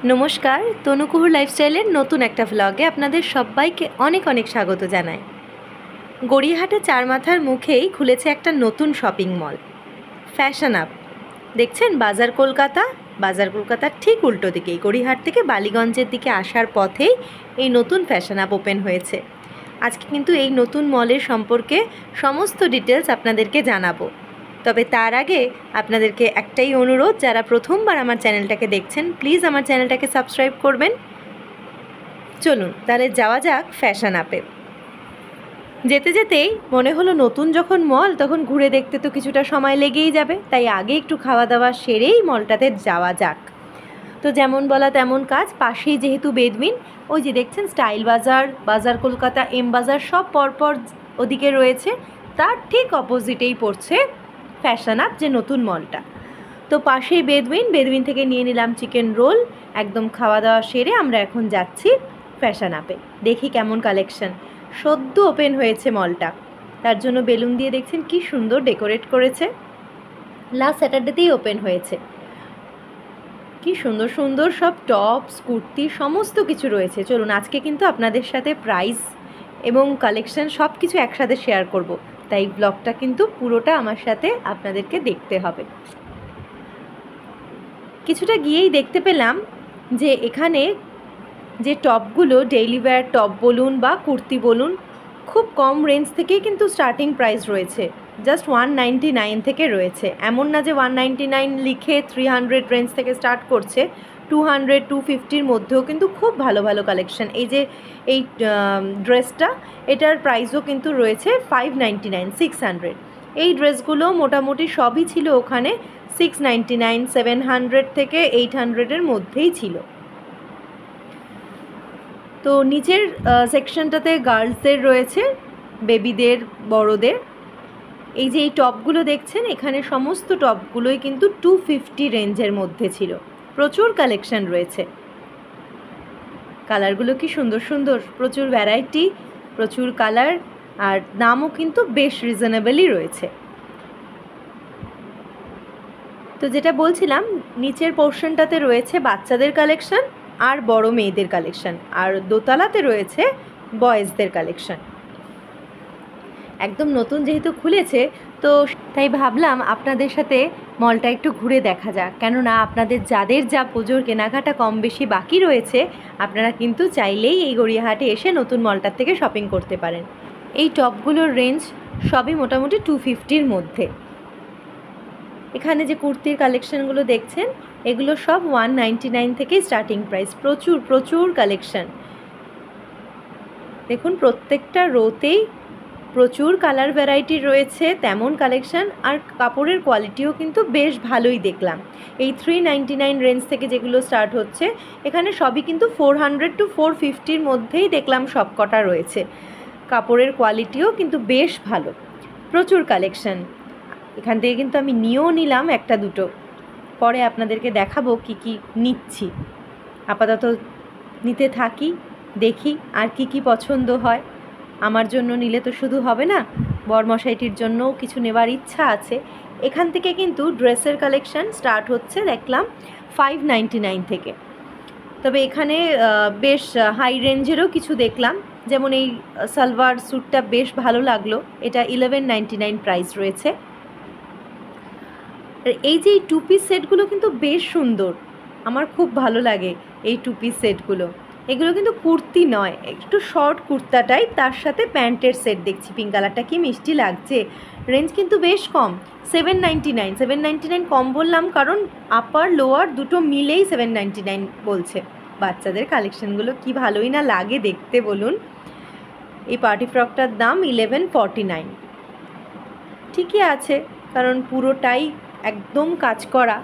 নমস্কার, তনুকুহুর লাইফস্টাইলের নতুন একটা ভ্লগে আপনাদের সবাইকে অনেক অনেক স্বাগত জানাই। গড়িয়াহাটে চারমাথার মুখেই খুলেছে একটা নতুন শপিং মল, ফ্যাশন আপ। দেখছেন বাজার কলকাতার ঠিক উল্টো দিকেই, গড়িয়াহাট থেকে বালিগঞ্জের দিকে আসার পথেই এই নতুন ফ্যাশন আপ ওপেন হয়েছে। আজকে কিন্তু এই নতুন মলের সম্পর্কে সমস্ত ডিটেলস আপনাদেরকে জানাবো। তবে তার আগে আপনাদেরকে একটাই অনুরোধ, যারা প্রথমবার আমার চ্যানেলটাকে দেখছেন প্লিজ আমার চ্যানেলটাকে সাবস্ক্রাইব করবেন। চলুন তাহলে যাওয়া যাক ফ্যাশন আপে। যেতে যেতেই মনে হলো নতুন যখন মল তখন ঘুরে দেখতে তো কিছুটা সময় লেগেই যাবে, তাই আগে একটু খাওয়া দাওয়া সেরেই মলটাতে যাওয়া যাক। তো যেমন বলা তেমন কাজ, পাশেই যেহেতু বেদবিন, ওই যে দেখছেন স্টাইল বাজার কলকাতা, এম বাজার সব পরপর ওদিকে রয়েছে, তার ঠিক অপোজিটেই পড়ছে ফ্যাশন আপ, যে নতুন মলটা। তো পাশেই বেদবিন থেকে নিয়ে নিলাম চিকেন রোল। একদম খাওয়া দাওয়া সেরে আমরা এখন যাচ্ছি ফ্যাশন আপে। দেখি কেমন কালেকশন। সদ্য ওপেন হয়েছে মলটা, তার জন্য বেলুন দিয়ে দেখছেন কি সুন্দর ডেকোরেট করেছে। লাস্ট স্যাটারডেতেই ওপেন হয়েছে। কি সুন্দর সুন্দর সব টপস, কুর্তি সমস্ত কিছু রয়েছে। চলুন আজকে কিন্তু আপনাদের সাথে প্রাইস এবং কালেকশন সব কিছু একসাথে শেয়ার করব, তাই ব্লগটা কিন্তু পুরোটা আমার সাথে আপনাদেরকে দেখতে হবে। কিছুটা গিয়েই দেখতে পেলাম যে এখানে যে টপগুলো, ডেইলি ওয়্যার টপ বলুন বা কুর্তি বলুন, খুব কম রেঞ্জ থেকেই কিন্তু স্টার্টিং প্রাইস রয়েছে। জাস্ট 199 থেকে রয়েছে, এমন না যে 199 লিখে 300 রেঞ্জ থেকে স্টার্ট করছে। 200 250-র মধ্যেও কিন্তু খুব ভালো ভালো কালেকশন। এই যে এই ড্রেসটা, এটার প্রাইসও কিন্তু রয়েছে 599 600। এই ড্রেসগুলো মোটামুটি সবই ছিল ওখানে 699 700 থেকে 800-এর মধ্যেই ছিল। তো নিচের সেকশনটাতে গার্লসদের রয়েছে, বেবিদের, বড়দের। এই যে এই টপগুলো দেখছেন, এখানে সমস্ত টপগুলোই কিন্তু 250 রেঞ্জের মধ্যে ছিল। প্রচুর কালেকশন রয়েছে। কালারগুলো কি সুন্দর সুন্দর, প্রচুর ভ্যারাইটি, প্রচুর কালার, আর দামও কিন্তু বেশ রিজনেবলই রয়েছে। তো যেটা বলছিলাম, নিচের পোর্শনটাতে রয়েছে বাচ্চাদের কালেকশন আর বড় মেয়েদের কালেকশন, আর দোতলাতে রয়েছে বয়েজদের কালেকশন। একদম নতুন যেহেতু খুলেছে, তো তাই ভাবলাম আপনাদের সাথে মলটা একটু ঘুরে দেখা যাক। কেননা আপনাদের যাদের যা পুজোর কেনাকাটা কম বেশি বাকি রয়েছে, আপনারা কিন্তু চাইলেই এই গড়িয়াহাটে এসে নতুন মলটার থেকে শপিং করতে পারেন। এই টপগুলোর রেঞ্জ সবই মোটামুটি 250-র মধ্যে। এখানে যে কুর্তির কালেকশানগুলো দেখছেন, এগুলো সব 199 থেকেই স্টার্টিং প্রাইস। প্রচুর প্রচুর কালেকশান দেখুন, প্রত্যেকটা রোতেই প্রচুর কালার ভ্যারাইটি রয়েছে, তেমন কালেকশান। আর কাপড়ের কোয়ালিটিও কিন্তু বেশ ভালোই দেখলাম। এই 399 রেঞ্জ থেকে যেগুলো স্টার্ট হচ্ছে, এখানে সবই কিন্তু 400 to 450-র মধ্যেই দেখলাম সব কটা রয়েছে। কাপড়ের কোয়ালিটিও কিন্তু বেশ ভালো, প্রচুর কালেকশান। এখান থেকে কিন্তু আমি নিয়েও নিলাম একটা দুটো, পরে আপনাদেরকে দেখাবো কি কি নিচ্ছি। আপাতত নিতে থাকি, দেখি আর কি কি পছন্দ হয়। আমার জন্য নিলে তো শুধু হবে না, বরমশাইটির জন্যও কিছু নেবার ইচ্ছা আছে। এখান থেকে কিন্তু ড্রেসের কালেকশান স্টার্ট হচ্ছে দেখলাম 599 থেকে। তবে এখানে বেশ হাই রেঞ্জেরও কিছু দেখলাম, যেমন এই সালোয়ার স্যুটটা বেশ ভালো লাগলো, এটা 1199 প্রাইস রয়েছে। এই যে এই টু পিস সেটগুলো কিন্তু বেশ সুন্দর, আমার খুব ভালো লাগে এই টু পিস সেটগুলো। এগুলো কিন্তু কুর্তি নয়, একটু শর্ট কুর্তা টাইপ, তার সাথে প্যান্টের সেট দেখছি। পিঙ্ক কালারটা কি মিষ্টি লাগছে। রেঞ্জ কিন্তু বেশ কম, 799 কম বললাম কারণ আপার লোয়ার দুটো মিলেই 799 বলছে। বাচ্চাদের কালেকশানগুলো কি ভালোই না লাগে দেখতে বলুন। এই পার্টি ফ্রকটার দাম 1149। ঠিকই আছে, কারণ পুরোটাই একদম কাজ করা।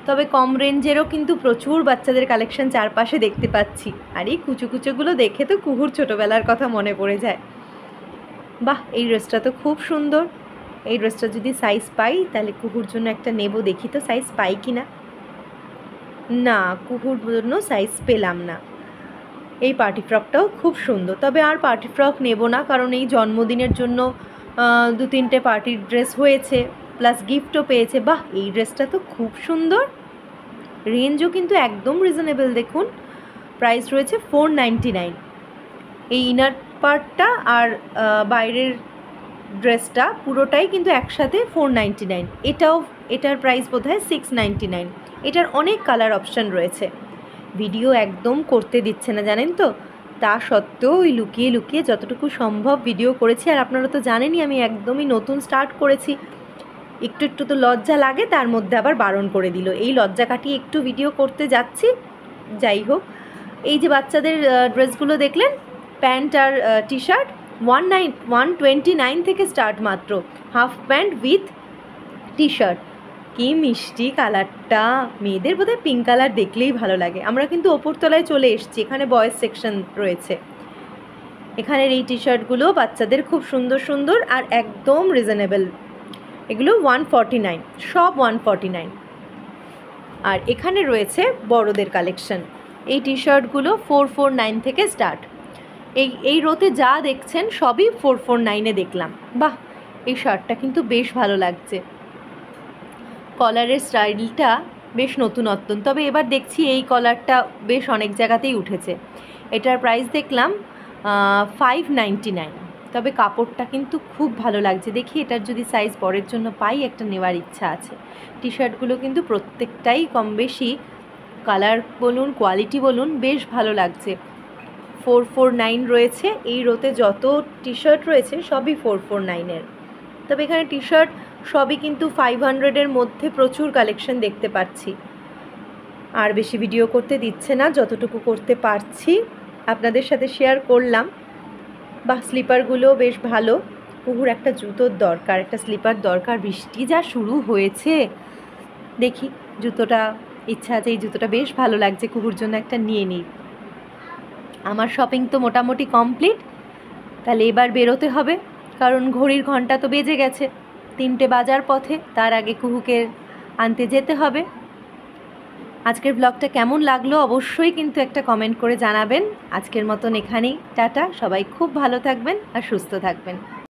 তবে কম রেঞ্জেরও কিন্তু প্রচুর বাচ্চাদের কালেকশন চারপাশে দেখতে পাচ্ছি। আর এই কুচোগুলো দেখে তো কুহুর ছোটোবেলার কথা মনে পড়ে যায়। বাহ, এই ড্রেসটা তো খুব সুন্দর। এই ড্রেসটা যদি সাইজ পাই তাহলে কুহুর জন্য একটা নেব, দেখি তো সাইজ পাই কি না। না, কুহুর জন্য সাইজ পেলাম না। এই পার্টি ফ্রকটাও খুব সুন্দর, তবে আর পার্টি ফ্রক নেব না, কারণ এই জন্মদিনের জন্য 2-3টে পার্টির ড্রেস হয়েছে, প্লাস গিফটও পেয়েছে। বাহ, এই ড্রেসটা তো খুব সুন্দর। রেঞ্জও কিন্তু একদম রিজনেবল। দেখুন প্রাইস রয়েছে 499। এই ইনার পার্টটা আর বাইরের ড্রেসটা পুরোটাই কিন্তু একসাথে 499। এটার প্রাইস বোধহয় 699। এটার অনেক কালার অপশান রয়েছে। ভিডিও একদম করতে দিচ্ছে না জানেন তো, তা সত্ত্বেও ওই লুকিয়ে লুকিয়ে যতটুকু সম্ভব ভিডিও করেছি। আর আপনারা তো জানেনই আমি একদমই নতুন স্টার্ট করেছি, একটু একটু তো লজ্জা লাগে, তার মধ্যে আবার বারণ করে দিল। এই লজ্জা কাটিয়ে একটু ভিডিও করতে যাচ্ছি। যাই হোক, এই যে বাচ্চাদের ড্রেসগুলো দেখলেন, প্যান্ট আর টি শার্ট 129 থেকে স্টার্ট মাত্র। Half pant with T shirt, কি মিষ্টি কালারটা। মেয়েদের বোধহয় পিঙ্ক কালার দেখলেই ভালো লাগে। আমরা কিন্তু ওপরতলায় চলে এসেছি, এখানে বয়েজ সেকশন রয়েছে। এখানের এই টি শার্টগুলো বাচ্চাদের খুব সুন্দর সুন্দর আর একদম রিজনেবল। এগুলো 149, সব 149। আর এখানে রয়েছে বড়দের কালেকশন। এই টি শার্টগুলো 449 থেকে স্টার্ট। এই রোতে যা দেখছেন সবই 449-এ দেখলাম। বাহ, এই শার্টটা কিন্তু বেশ ভালো লাগছে। কলারের স্টাইলটা বেশ নতুনত্ব, তবে এবার দেখছি এই কলারটা বেশ অনেক জায়গাতেই উঠেছে। এটার প্রাইস দেখলাম 599। তবে কাপড়টা কিন্তু খুব ভালো লাগছে। দেখি এটার যদি সাইজ বড়ের জন্য পাই, একটা নেওয়ার ইচ্ছা আছে। টি শার্টগুলো কিন্তু প্রত্যেকটাই কম বেশি কালার বলুন, কোয়ালিটি বলুন, বেশ ভালো লাগছে। 449 রয়েছে। এই রোতে যত টি শার্ট রয়েছে সবই 449-এর। তবে এখানে টি শার্ট সবই কিন্তু 500-এর মধ্যে প্রচুর কালেকশন দেখতে পাচ্ছি। আর বেশি ভিডিও করতে দিচ্ছে না, যতটুকু করতে পারছি আপনাদের সাথে শেয়ার করলাম। বা স্লিপারগুলো বেশ ভালো। কুকুর একটা জুতোর দরকার, একটা স্লিপার দরকার। বৃষ্টি যা শুরু হয়েছে, দেখি জুতোটা ইচ্ছা আছে। এই জুতোটা বেশ ভালো লাগছে, কুকুর জন্য একটা নিয়ে নিই। আমার শপিং তো মোটামুটি কমপ্লিট। তাহলে এবার বেরোতে হবে, কারণ ঘড়ির ঘন্টা তো বেজে গেছে, 3টে বাজার পথে। তার আগে কুহুকে আনতে যেতে হবে। আজকের ব্লগটা কেমন লাগলো অবশ্যই কিন্তু একটা কমেন্ট করে জানাবেন। আজকের মতন এখানেই টাটা। সবাই খুব ভালো থাকবেন আর সুস্থ থাকবেন।